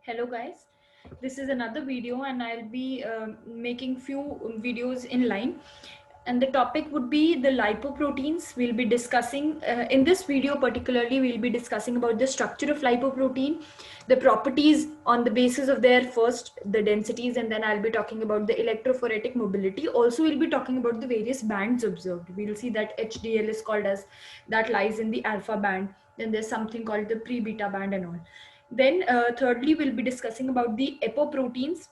Hello guys, this is another video and I'll be making few videos in line, and the topic would be the lipoproteins. We'll be discussing in this video particularly we'll be discussing about the structure of lipoprotein, the properties on the basis of their first the densities, and then I'll be talking about the electrophoretic mobility. Also we'll be talking about the various bands observed. We'll see that HDL is called as that lies in the alpha band, then there's something called the pre-beta band and all. Then thirdly, we'll be discussing about the apoproteins,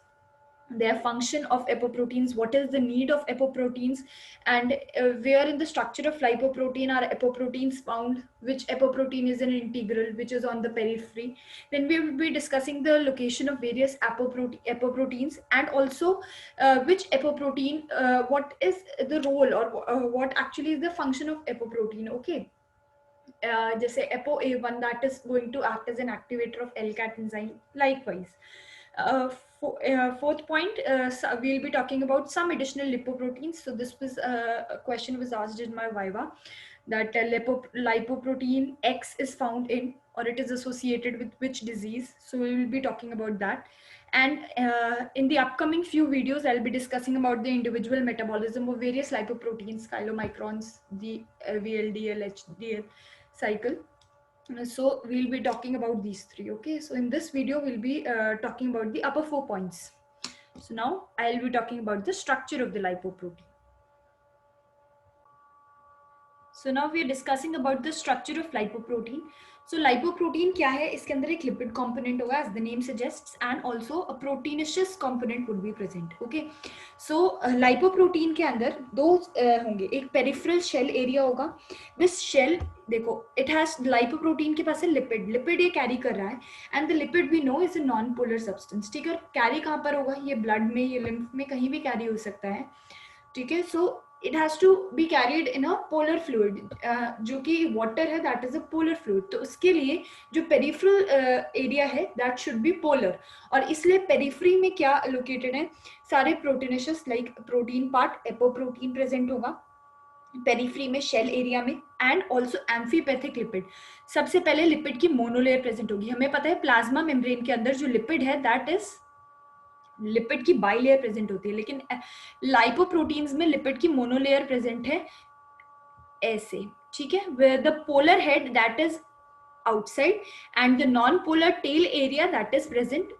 their function of apoproteins, what is the need of apoproteins, and where in the structure of lipoprotein are apoproteins found, which apoprotein is an integral, which is on the periphery. Then we will be discussing the location of various apoproteins, and also which apoprotein, what is the role, or what actually is the function of apoprotein. Okay. जैसे ApoA1 that is going to act as an activator of LCAT enzyme. Likewise, fourth point, so we'll be talking about some additional lipoproteins. So this was a question was asked in my viva, that lipoprotein X is found in, or it is associated with which disease. So we will be talking about that. And in the upcoming few videos, I'll be discussing about the individual metabolism of various lipoproteins, chylomicrons, the VLDL, HDL cycle. So we'll be talking about these three. Okay, so in this video we'll be talking about the upper 4 points. So now I'll be talking about the structure of the lipoprotein. So now we are discussing about the structure of lipoprotein. So lipoprotein क्या है? इसके अंदर एक lipid component होगा, as the name suggests, and also a proteinaceous component would be present. Okay. So lipoprotein के अंदर दो होंगे, एक peripheral shell area होगा. This shell, देखो, it has lipoprotein के पास है lipid ये carry कर रहा है, and the lipid we know is a non-polar substance. ठीक है, carry कहाँ पर होगा? ये blood में, ये lymph में, कहीं भी carry हो सकता है. ठीक है. So it has to be carried in a polar fluid, जो कि water है, that is a polar fluid. तो उसके लिए जो peripheral area है, that should be polar. और इसलिए periphery में क्या located है? सारे proteinaceous like protein part, apoprotein present होगा पेरीफ्री में, शेल एरिया में, एंड ऑल्सो एम्फीपैथिक लिपिड. सबसे पहले लिपिड की मोनोलेयर प्रेजेंट होगी. हमें पता है प्लाज्मा मेम्ब्रेन के अंदर जो लिपिड है दैट इज लिपिड की बाइलेयर प्रेजेंट होती है, लेकिन लाइपोप्रोटीन्स में लिपिड की मोनोलेयर प्रेजेंट है ऐसे. ठीक है, where the polar head that is outside and the non polar tail area that is present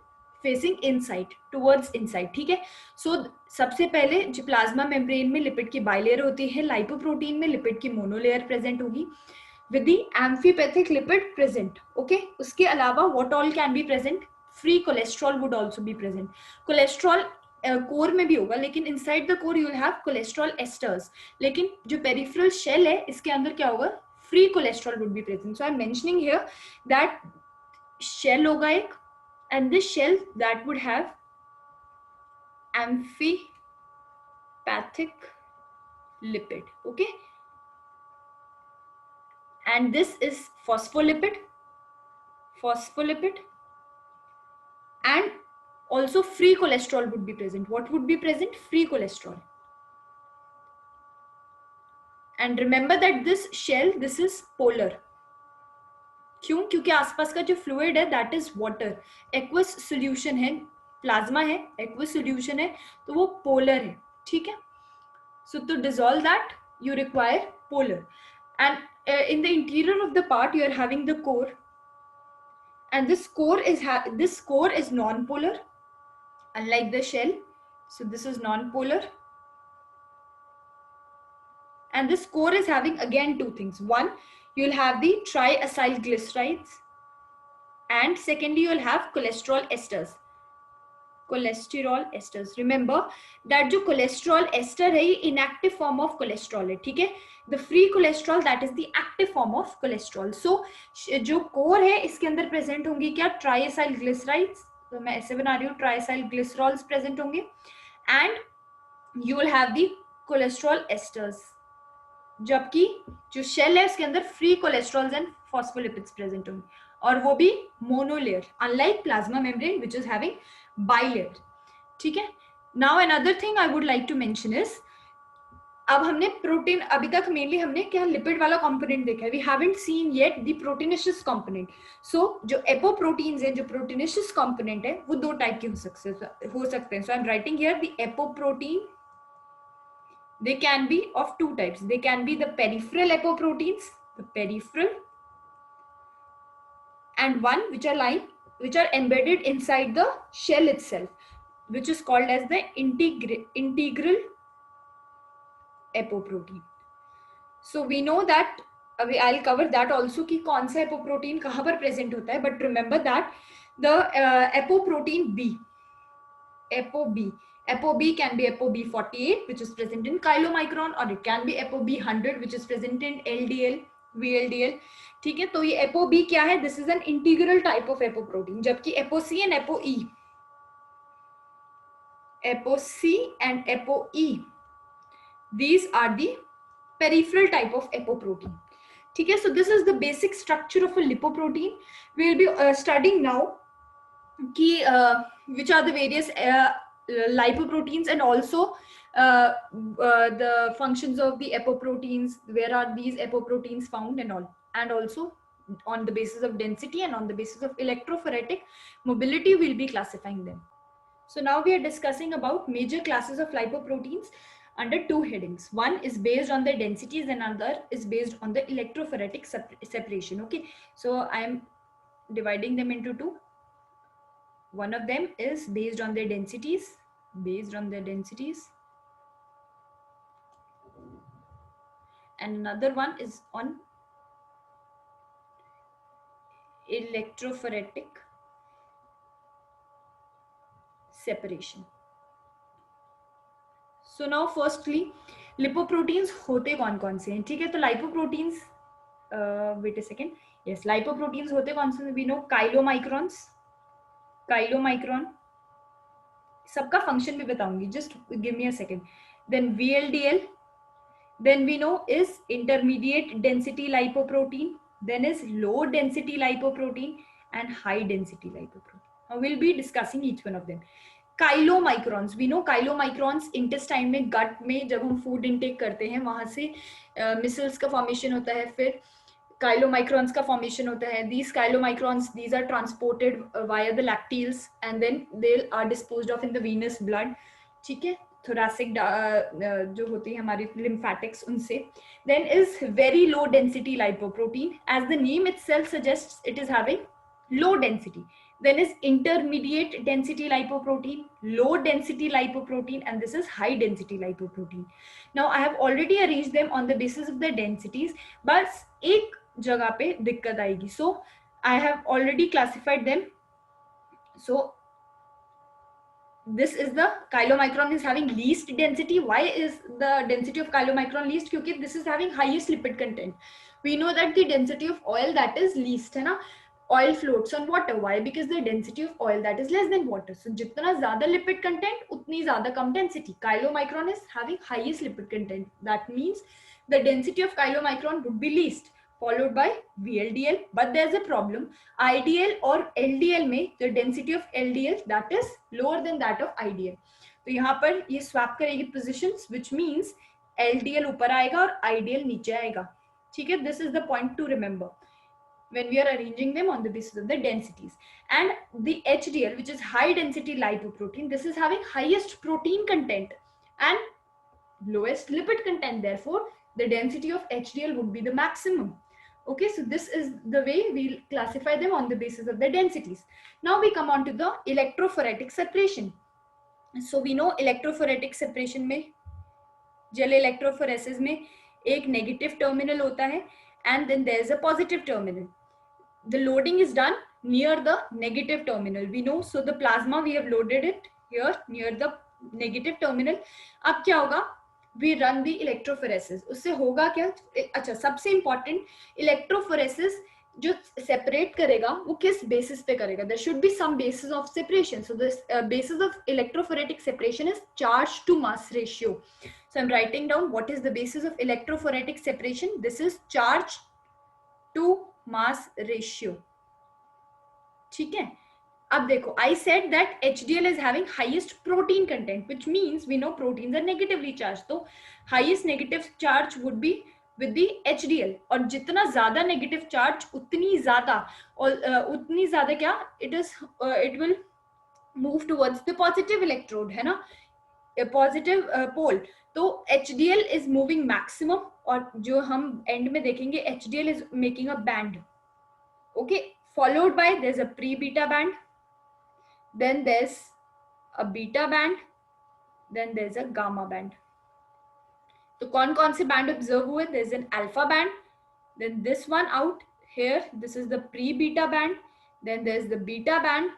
facing inside, towards inside. ठीक है. सो सबसे पहले जो प्लाज्मा मेम्ब्रेन में लिपिड की बाइलेयर होती है, लाइपोप्रोटीन में लिपिड की मोनोलेयर प्रेजेंट होगी with the amphipathic lipid present. Okay. उसके अलावा what all can be present? Free cholesterol would also be present. Cholesterol core में भी होगा, लेकिन inside the core you will have cholesterol esters. लेकिन जो पेरिफेरल शेल है इसके अंदर क्या होगा? Free cholesterol would be present. So I am mentioning here that shell होगा एक, and this shell that would have amphipathic lipid. Okay, and this is phospholipid, and also free cholesterol would be present. What would be present? Free cholesterol. And remember that this shell, this is polar. क्यों? क्योंकि आसपास का जो fluid है that is water, aqueous solution है, plasma है, aqueous solution है, तो वो पोलर है. ठीक है. So to dissolve that you require polar, and in the interior of the part you are having the core, and this core is non-polar unlike the shell. So this is non-polar, and this core is having again two things. One, you will have the triacyl glycerides, and secondly you will have cholesterol esters. Remember that जो cholesterol ester है ये inactive form of cholesterol है. ठीक है. The free cholesterol that is the active form of cholesterol. So जो core है इसके अंदर present होंगी क्या? triacyl glycerides. तो मैं ऐसे बना रही हूँ, triacyl glycerols present होंगे, and you will have the cholesterol esters. जबकि जो शेल है उसके अंदर free cholesterols and phospholipids present होंगे, और वो भी monolayer, unlike plasma membrane which is having bilayer. ठीक है. Now another thing I would like to mention is अब हमने प्रोटीन, अभी तक मेनली हमने क्या लिपिड वाला कंपोनेंट देखा है, we haven't seen yet the proteinaceous component. So जो एपोप्रोटीन्स हैं, जो प्रोटीनेशियस कंपोनेंट है, वो दो टाइप के हो सकते हैं. So I am writing here the apoprotein. They can be of two types. They can be the peripheral apoproteins, the peripheral, and one which are embedded inside the shell itself, which is called as the integral apoprotein. So we know that I'll cover that also कि कौन सा apoprotein कहाँ पर present होता है. But remember that the apoprotein B, ApoB can be ApoB48, which is present in chylomicron, or it can be ApoB100, which is present in LDL, VLDL. ठीक है, तो ये ApoB क्या है? This is an integral type of apoprotein. जबकि ApoC and ApoE, these are the peripheral type of apoprotein. ठीक है, so this is the basic structure of a lipoprotein. We will be studying now कि which are the various lipoproteins, and also the functions of the apoproteins, where are these apoproteins found and all, and also on the basis of density and on the basis of electrophoretic mobility we'll be classifying them. So now we are discussing about major classes of lipoproteins under two headings. One is based on the densities and another is based on the electrophoretic separation. Okay, so I am dividing them into two. One of them is based on their densities, and another one is on electrophoretic separation. So now firstly, lipoproteins होते कौन कौन से हैं? ठीक है, तो lipoproteins, wait a second, yes, lipoproteins होते कौन से? We know chylomicrons, सबका फंक्शन भी बताऊंगी, just give me a second. Then VLDL, then we know is intermediate density lipoprotein, then is low density lipoprotein and high density lipoprotein. Now we'll be discussing each one of them. Chylomicrons, we know chylomicrons intestine में, gut में जब हम food intake करते हैं वहां से micelles का formation होता है, फिर chylomicrons का formation होता है. These chylomicrons, these are transported via the lacteals and then they are disposed of in the venous blood. ठीक है, thoracic जो होती है हमारी lymphatics उनसे. Then is very low density lipoprotein. As the name itself suggests, it is having low density. Then is intermediate density lipoprotein, low density lipoprotein, and this is high density lipoprotein. Now I have already arranged them on the basis of the densities, but एक जगह पे दिक्कत आएगी. So I have already classified them. So this is the chylomicron is having least density. Why is the density of chylomicron least? क्योंकि this is having highest lipid content. We know that the density of oil that is least है ना. Oil floats on water. Why? Because the density of oil that is less than water. So जितना ज़्यादा lipid content उतनी ज़्यादा कम density. Chylomicron is having highest lipid content. That means the density of chylomicron would be least, followed by VLDL. But there's a problem. IDL और LDL में the density of LDL that is lower than that of IDL. तो यहाँ पर ये swap करेगी positions, which means LDL ऊपर आएगा और IDL नीचे आएगा. ठीक है, this is the point to remember when we are arranging them on the basis of the densities. And the HDL, which is high density lipoprotein, this is having highest protein content and lowest lipid content. Therefore, the density of HDL would be the maximum. Okay, so this is the way we'll classify them on the basis of the densities. Now we come on to the electrophoretic separation. So we know electrophoretic separation में, gel electrophoresis में एक negative terminal होता है and then there is a positive terminal. The loading is done near the negative terminal. We know, so the plasma we have loaded it here near the negative terminal. अब क्या होगा? We run the electrophoresis. उससे होगा क्या? अच्छा, सबसे important, electrophoresis जो separate करेगा वो किस basis पे करेगा? There should be some basis of separation. So this basis of electrophoretic separation is charge to mass ratio. So I'm writing down what is the basis of electrophoretic separation. This is charge to mass ratio. ठीक है, अब देखो, I said that HDL is having highest protein content, which means we know proteins are negatively charged. तो highest negative charge would be with the HDL. और जितना ज्यादा negative charge उतनी ज्यादा, और उतनी ज्यादा क्या, it will move towards the positive electrode, है ना, पॉजिटिव पोल. तो HDL is moving maximum, और जो हम एंड में देखेंगे HDL is making a band. Okay, followed by there's a pre-beta band, then there's a beta band, then there's a gamma band. तो कौन कौन से बैंड ऑब्जर्व हुए? there's an alpha band, then this one out here, this is the pre-beta band, then there's the beta band,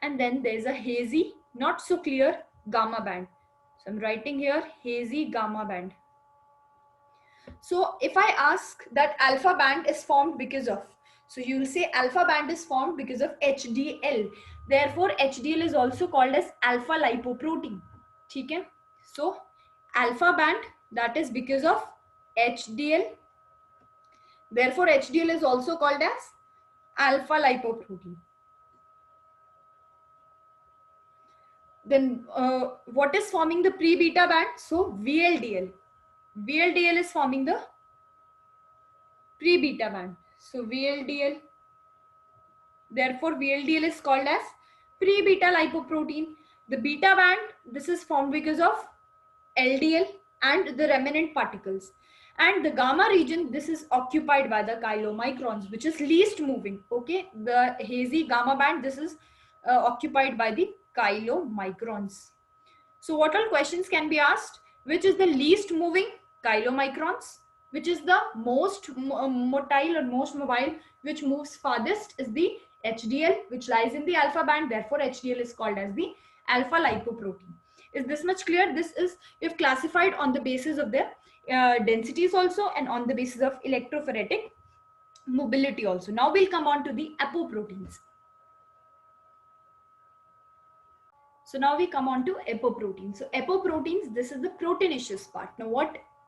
and then there's a hazy, not so clear gamma band. So I'm writing here hazy gamma band. So if I ask that alpha band is formed because of, so you will say alpha band is formed because of HDL. Therefore HDL is also called as alpha lipoprotein. ठीक है? So alpha band, that is because of HDL. Therefore HDL is also called as alpha lipoprotein. Then what is forming the pre-beta band? So VLDL. VLDL is forming the pre-beta band. So VLDL. Therefore VLDL is called as pre-beta lipoprotein. The beta band, this is formed because of LDL and the remnant particles. And the gamma region, this is occupied by the chylomicrons, which is least moving. Okay, the hazy gamma band, this is occupied by the chylomicrons. So what all questions can be asked? Which is the least moving? Chylomicrons. Which is the most motile or most mobile, which moves farthest, is the HDL, which lies in the alpha band. Therefore HDL is called as the alpha lipoprotein. Is this much clear? This is, we've classified on the basis of their densities also, and on the basis of electrophoretic mobility also. Now we'll come on to the apoproteins. So now we come on to apoproteins. So apoproteins, this is the proteinaceous part. Now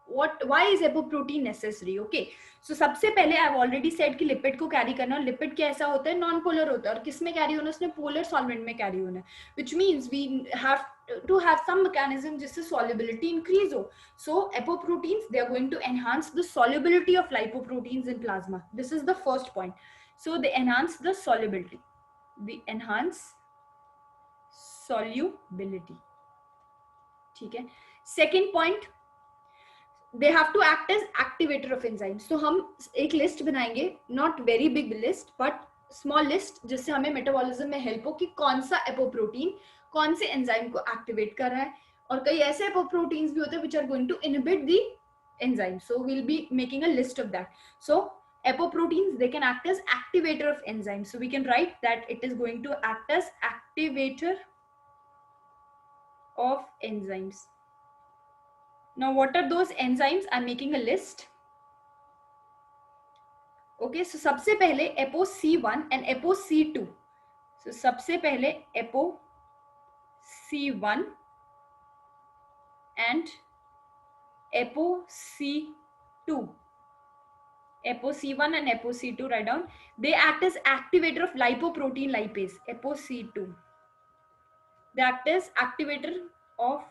why is apoprotein necessary? Okay, so सबसे पहले I've already said कि lipid को carry करना, और lipid कैसा होता है? Non polar होता है, और किस में कैरी होना? उसने पोलर सॉल्वेंट में कैरी होना है, which means we have to have some mechanism जिससे solubility increase हो. So apoproteins, they are going to enhance the solubility of lipoproteins in plasma. This is the first point. So they enhance the solubility. They enhance solubility. ठीक है. Second point, they have to act as activator of enzymes. So हम एक list बनाएंगे, not very big list but small list, जिससे हमें metabolism में help हो कि कौन सा एपोप्रोटीन कौन से एंजाइम को एक्टिवेट कर रहा है. और कई ऐसे एपोप्रोटीन्स भी होते हैं which are going to inhibit the enzyme. So we'll be making a list of that. So apoproteins, they can act as activator of enzymes. So we can write that it is going to act as activator of enzymes. Now what are those enzymes? I'm making a list. Okay, so सबसे पहले ApoC1 and ApoC2. So सबसे पहले ApoC1 and ApoC2. ApoC1 and ApoC2, write down. They act as activator of lipoprotein lipase. ApoC2. They act as activator of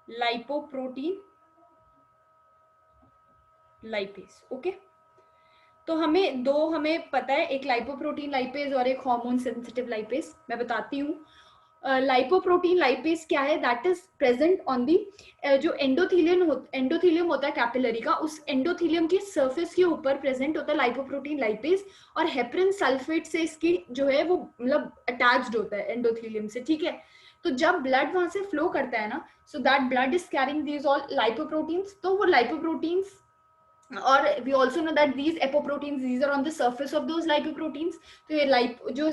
lipoprotein lipase. Okay. तो हमें पता है, एक lipoprotein lipase और एक हार्मोन सेंसिटिव लाइपेज. मैं बताती हूँ. लाइपोप्रोटीन लाइपेज क्या है? That is present on the, जो एंडोथीलियम होता है कैपिलरी का, उस एंडोथीलियम के सरफेस के ऊपर प्रेजेंट होता है लाइपोप्रोटीन लाइपेज, और हेपरिन सल्फेट से इसकी जो है वो मतलब अटैच्ड होता है एंडोथीलियम से. ठीक है. तो जब ब्लड वहां से फ्लो करता है ना, so that blood is carrying these all lipoproteins. तो वो लाइपोप्रोटीन्स, और we also know that these apoproteins, these are on the surface of those lipoproteins. तो ये जो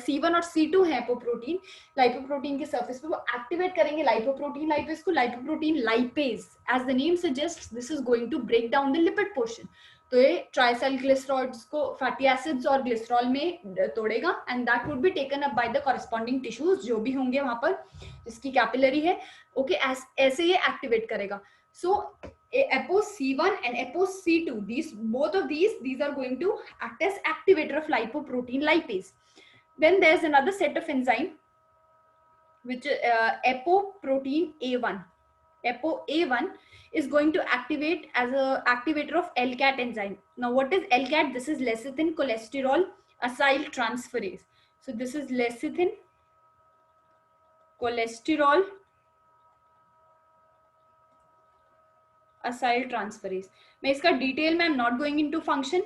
C1 और C2 है एपोप्रोटीन, लाइपोप्रोटीन के सरफेस पे वो एक्टिवेट करेंगे लाइपोप्रोटीन लाइपेज को. Lipoprotein lipase, as the name suggest, this is going to break down the lipid portion. तो ये ट्राइसाइल ग्लिसरॉल्स को फैटी एसिड्स और ग्लिसरॉल में तोड़ेगा, and that would be taken up by the corresponding tissues जो भी होंगे वहां पर जिसकी कैपिलरी है. ओके, ऐसे ये एक्टिवेट करेगा. सो ApoC1 and ApoC2, both of these are going to act as activator of lipoprotein lipase. Then there's another set of enzyme which is apoprotein A1. ApoA1 is going to activate as a activator of LCAT enzyme. Now what is LCAT? This is lecithin cholesterol acyl transferase. So this is lecithin cholesterol acyl transferase. मैं इसका detail में I am not going into function,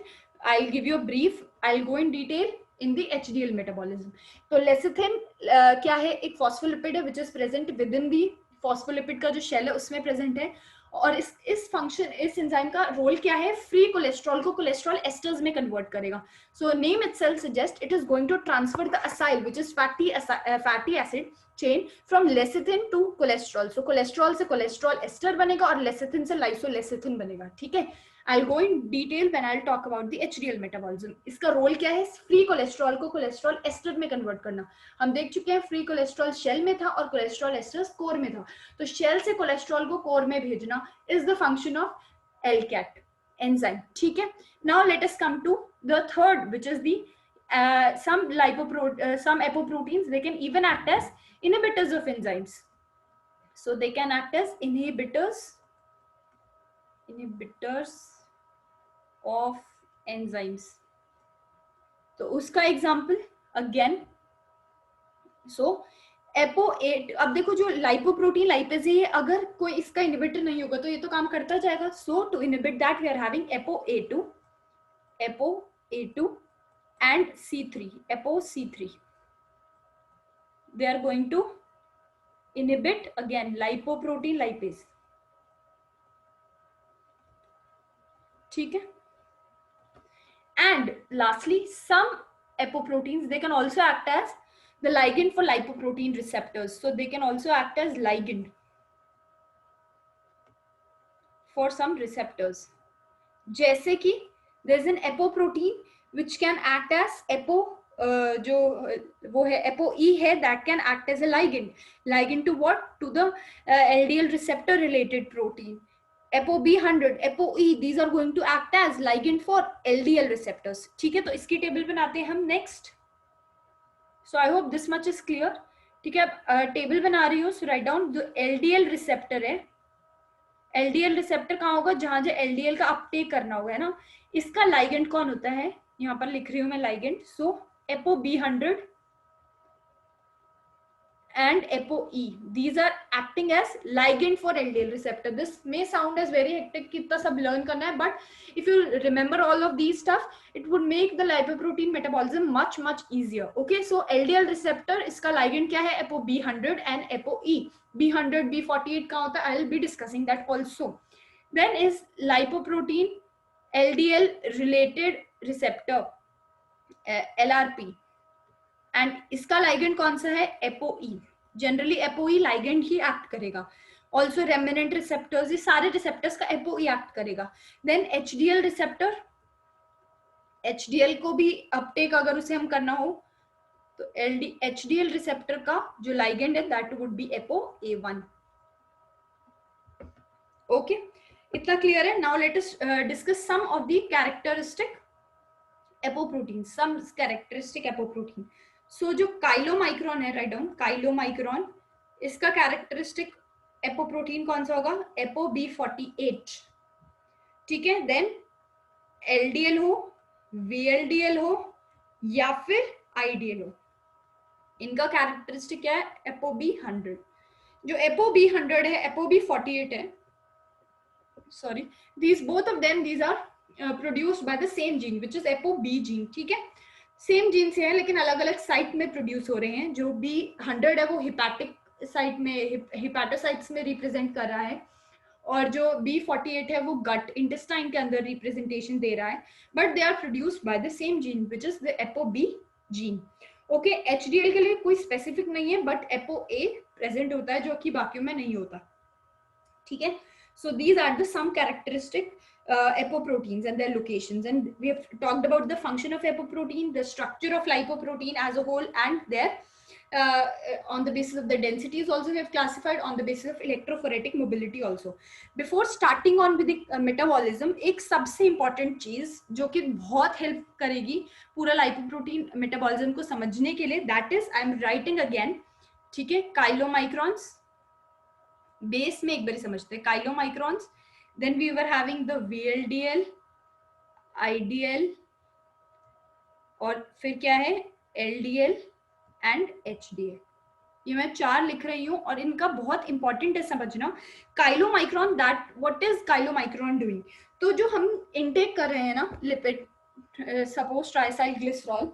I give you a brief, I go in detail in the HDL metabolism. तो lecithin क्या है? एक phospholipid है which is present with in the phospholipid का जो शेल है उसमें प्रेजेंट है. और इस फंक्शन इस एंजाइम का रोल क्या है? फ्री कोलेस्ट्रॉल को कोलेस्ट्रॉल एस्टर्स में कन्वर्ट करेगा. So name itself suggest it is going to transfer the acyl which is fatty acid chain from lecithin to cholesterol. So cholesterol से कोलेस्ट्रॉल एस्टर बनेगा और lecithin से लाइसोलेसिथिन बनेगा. ठीक है, I'll go in detail when I'll talk about the HDL metabolism. इसका role क्या है? फ्री कोलेस्ट्रॉल को कोलेस्ट्रॉल एस्टर में कन्वर्ट करना. हम देख चुके हैं फ्री कोलेस्ट्रॉल शेल में था और कोलेस्ट्रॉल एस्टर्स कोर में था. तो शेल से कोलेस्ट्रॉल को कोर में भेजना is the function of LCAT enzyme. ठीक है, now let us come to the third, which is the some apoproteins. They can even act as inhibitors of enzymes. So they can act as inhibitors of enzymes. तो उसका example again, सो ApoA. अब देखो जो lipoprotein lipase है, अगर कोई इसका inhibitor नहीं होगा तो ये तो काम करता जाएगा. So to inhibit that we are having ApoA2 and C3, ApoC3. They are going to inhibit again lipoprotein lipase. ठीक है. And lastly, some apoproteins, they can also act as the ligand for lipoprotein receptors. So they can also act as ligand for some receptors. जैसे कि there is an apoprotein which can act as जो वो है ApoE है, that can act as a ligand to what? To the LDL receptor related protein. ApoB100, ApoE, these are going to act as ligand for LDL receptors. ठीक है, तो इसकी table बनाते हैं हम next. So I hope this much is clear. ठीक है, अब टेबल बना रही हूँ. सो राइट डाउन जो LDL रिसेप्टर है, LDL रिसेप्टर कहाँ होगा? जहां जो LDL का अपटेक करना होगा, है ना. इसका लाइगेंड कौन होता है? यहाँ पर लिख रही हूँ मैं ligand. So ApoB100 and ApoE, these are acting as ligand for LDL receptor. This may sound as very hectic, कितना सब learn करना है, but if you remember all of these stuff, it would make the lipoprotein metabolism much easier. Okay, so LDL receptor, इसका ligand क्या है? ApoB100 and ApoE. B100, B48 कहाँ होता है? I'll be discussing that also. Then is lipoprotein LDL related receptor, LRP. And इसका ligand कौन सा है? ApoE. जनरली ApoE लाइगेंड ही एक्ट करेगा. ऑल्सो रेमिनेंट रिसेप्टर्स, ये सारे रिसेप्टर्स का ApoE एक्ट करेगा. देन HDL रिसेप्टर, HDL को भी अपटेक अगर उसे हम करना हो तो HDL रिसेप्टर का जो लाइगेंड है that would be ApoA1. Okay, इतना क्लियर है. Now let us discuss some of the characteristic apoprotein, some characteristic apoprotein. So जो काइलोमाइक्रोन है, राइट डाउन काइलोमाइक्रोन, इसका कैरेक्टरिस्टिक एपोप्रोटीन कौन सा होगा? ApoB48. ठीक है, देन LDL हो, VLDL हो या फिर IDL हो, इनका कैरेक्टरिस्टिक क्या है? ApoB100. जो ApoB100 है, ApoB48 है, sorry, these both of them, these are produced by the same gene which is ApoB gene. ठीक है, सेम जीन से है लेकिन अलग अलग साइट में प्रोड्यूस हो रहे हैं. जो B100 है वो हिपैटिक साइट में, हिपैटोसाइट्स में रिप्रेजेंट कर रहा है, और जो B48 है वो गट इंटेस्टाइन के अंदर रिप्रेजेंटेशन दे रहा है. But they are produced by the same gene which is the ApoB gene. Okay, HDL के लिए कोई स्पेसिफिक नहीं है, बट ApoA प्रेजेंट होता है जो कि बाकियों में नहीं होता. ठीक है, so these are the some characteristic apoproteins and their locations, and we have talked about the function of apoprotein, the structure of lipoprotein as a whole, and their on the basis of the densities also we have classified, on the basis of electrophoretic mobility also. Before starting on with the metabolism, एक सबसे important चीज जो कि बहुत help करेगी पूरा lipoprotein metabolism को समझने के लिए, that is I am writing again, ठीक है, chylomicrons. बेस में एक बार समझते हैं, chylomicrons, then we were having the VLDL, IDL, और फिर क्या है LDL एंड HDL. ये मैं 4 लिख रही हूँ और इनका बहुत इंपॉर्टेंट है समझना. Chylomicron, that what is chylomicron doing? तो जो हम इनटेक कर रहे हैं ना लिपिड, सपोज ट्राइसाइल ग्लिसरॉल,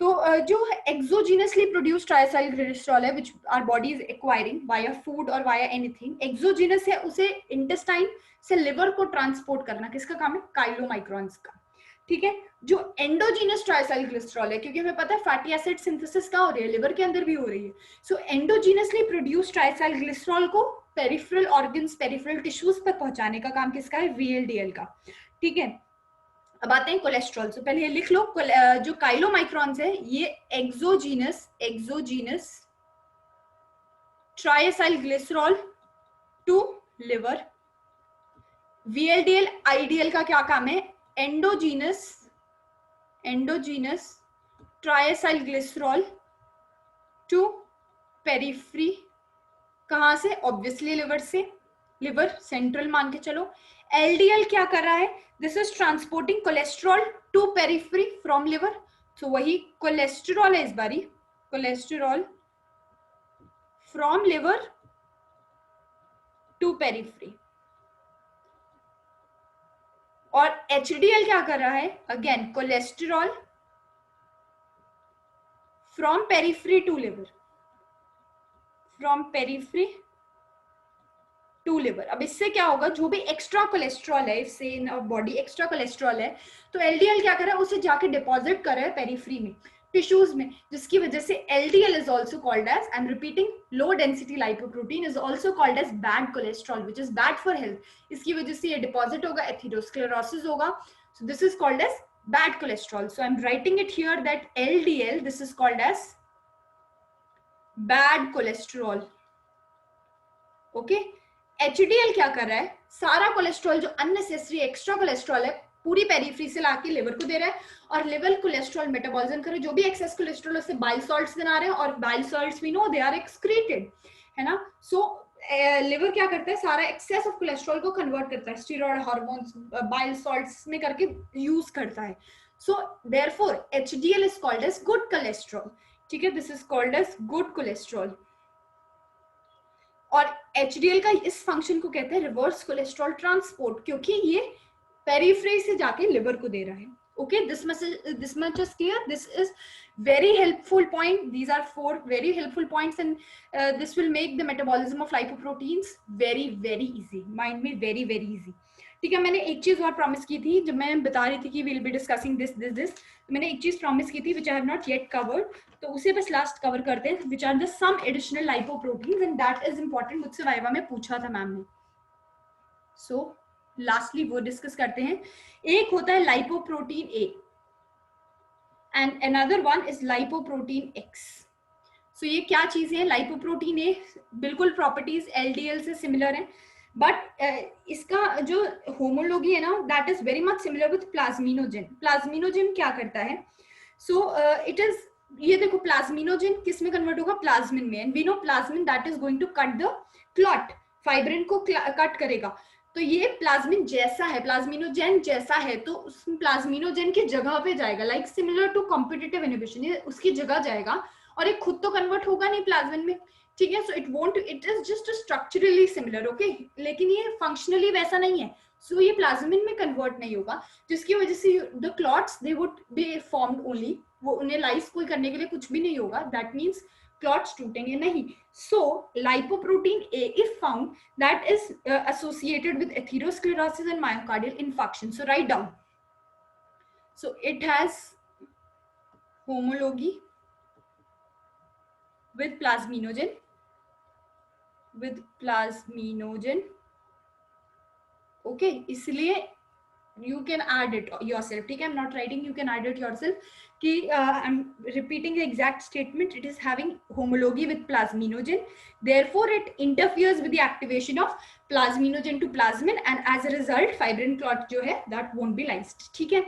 तो जो एक्सोजीनसली प्रोड्यूस ट्राइसाइल ग्लिसरॉल है which our body is acquiring via food और वाया एनीथिंग, एक्सोजीनस है, उसे इंटेस्टाइन से लिवर को ट्रांसपोर्ट करना किसका काम है? काइलोमाइक्रॉन्स का. ठीक है. जो एंडोजीनस ट्राइसाइल ग्लिसरॉल है, क्योंकि हमें पता है फैटी एसिड सिंथेसिस कहाँ हो रही है? लिवर के अंदर भी हो रही है. सो एंडोजीनसली प्रोड्यूस ट्राइसाइल ग्लिसरॉल को पेरिफेरल ऑर्गन्स, पेरिफेरल टिश्यूज पर पहुंचाने का काम किसका है? VLDL का. ठीक है. अब आते हैं कोलेस्ट्रॉल. तो पहले ये लिख लो, जो काइलोमाइक्रॉन्स है ये exogenous triacyl glycerol to liver. VLDL, IDL का क्या काम है? Endogenous triacyl glycerol to periphery. कहां से? ऑब्वियसली लिवर से. लिवर सेंट्रल मान के चलो. LDL क्या कर रहा है? This is transporting cholesterol to periphery from liver. तो वही कोलेस्ट्रॉल है इस बारी, cholesterol from liver to periphery. और HDL क्या कर रहा है? Again cholesterol from periphery to liver, from periphery to liver. अब इससे क्या होगा? जो भी एक्स्ट्रा कोलेस्ट्रॉल है, इससे इन बॉडी एक्स्ट्रा कोलेस्ट्रॉल है, तो LDL क्या कर रहा है? उसे जाके डिपॉजिट कर रहा है पेरिफेरी में, टिश्यूज में, जिसकी वजह से LDL is also called as, I am repeating, low density lipoprotein is also called as bad cholesterol which is bad for health. इसकी वजह से ये डिपॉजिट होगा, एथेरोस्क्लेरोसिस होगा. So this is called as bad cholesterol. So I am writing it here that LDL, this is called as bad cholesterol. Okay. HDL क्या कर रहा है? सारा कोलेस्ट्रॉल जो अननेसेसरी एक्स्ट्रा कोलेस्ट्रॉल है पूरी पेरिफेरी से लाके लिवर को दे रहा है, और लिवर कोलेस्ट्रॉल मेटाबॉलिज्म कर रहा है. जो भी एक्सेस कोलेस्ट्रॉल उससे बाइल सॉल्ट्स बना रहे हैं, और bile salts we know they are excreted, है ना. सो लिवर क्या करता है? सारा एक्सेस ऑफ कोलेस्ट्रॉल को कन्वर्ट करता है, स्टीरॉयड हार्मोन्स, बाइल सॉल्ट्स में करके यूज करता है. So therefore HDL is called as good cholesterol. ठीक है. This is called as good cholesterol. और HDL का इस फंक्शन को कहते हैं रिवर्स कोलेस्ट्रॉल ट्रांसपोर्ट, क्योंकि ये पेरिफेरी से जाके लिवर को दे रहा है. Okay, this much is clear. This is very helpful point. These are 4 very helpful points, and this will make the metabolism of lipoproteins very easy. Mind me, very easy. ठीक है. मैंने एक चीज और प्रॉमिस की थी जब मैं बता रही थी कि we'll be discussing this. तो मैंने एक चीज प्रॉमिस की थी which I have not yet covered. तो उसे बस लास्ट कवर करते हैं, which are the some additional lipoproteins, and that is important. मुझसे वाइवा में पूछा था मैम ने. So लास्टली वो डिस्कस करते हैं. एक होता है lipoprotein A and another one is lipoprotein X. So ये क्या चीज है? लाइपोप्रोटीन A बिल्कुल प्रॉपर्टीज LDL से सिमिलर है, बट इसका जो होमोलॉगी है ना, that is very much similar with plasminogen. Plasminogen क्या करता है? सो इट इज, ये देखो प्लाज्मिनोजेन किस में कन्वर्ट होगा? प्लाज्मिन में. And we know plasmin that is going to cut the clot, fibrin को कट करेगा. तो ये प्लाज्मिन जैसा है, प्लाज्मिनोजेन जैसा है, तो उस प्लाज्मिनोजेन की जगह पे जाएगा, like similar to competitive inhibition, ये उसकी जगह जाएगा, और ये खुद तो कन्वर्ट होगा नहीं प्लाज्मिन में. ठीक है. So it won't, it is just structurally similar. Okay. लेकिन ये फंक्शनली वैसा नहीं है. सो ये प्लाज्मिन में कन्वर्ट नहीं होगा, जिसकी वजह से the clots they would be formed only, वो उन्हें लाइस कोई करने के लिए कुछ भी नहीं होगा. दैट मीन्स क्लॉट्स टूटेंगे नहीं. So lipoprotein A if found that is associated with atherosclerosis and myocardial infarction. So write down. So it has homology with plasminogen, okay. इसलिए you can add it yourself. ठीक है, I'm not writing, you can add it yourself कि I'm repeating the exact statement. It is having homology with plasminogen, therefore it interferes with the activation of plasminogen to plasmin, and as a result fibrin clot जो है that won't be lysed. ठीक है,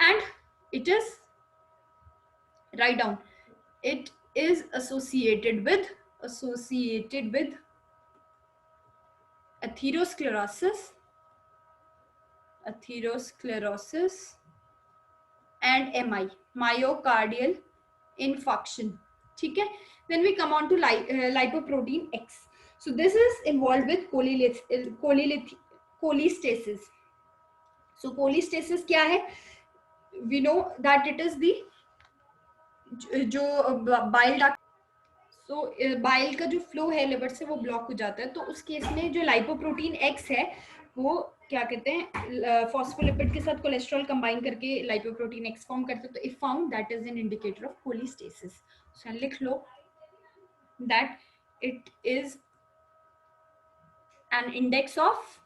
and it is, write down, it is associated with atherosclerosis and MI, myocardial infarction. ठीक है, then we come on to lipoprotein X. So this is involved with cholestasis. So cholestasis क्या है? We know that it is the जो bile duct, so bile का जो flow है liver से वो ब्लॉक हो जाता है. तो उस केस में जो लाइपोप्रोटीन एक्स है वो क्या कहते हैं, फॉस्फोलिपिड के साथ कोलेस्ट्रॉल कंबाइन करके लाइपोप्रोटीन एक्स फॉर्म करते हैं. तो if found that is an indicator of cholestasis. So लिख लो that it is an index of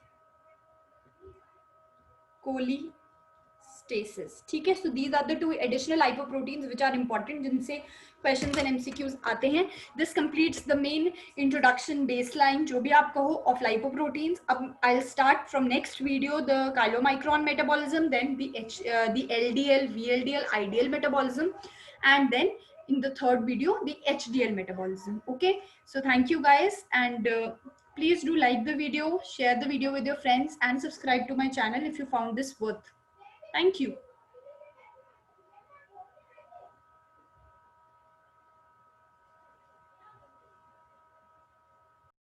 cholestasis. ठीक है, so these are the two additional lipoproteins which are important, जिनसे questions and MCQs आते हैं. This completes the main introduction baseline जो भी आप कहो ऑफ लाइपोप्रोटीन्स. अब I will start from next video the chylomicron metabolism, then the LDL, VLDL, IDL metabolism, and then in the third video the HDL metabolism. Okay, so thank you guys, and please do like the video, share the video with your friends, and subscribe to my channel if you found this worth. Thank you.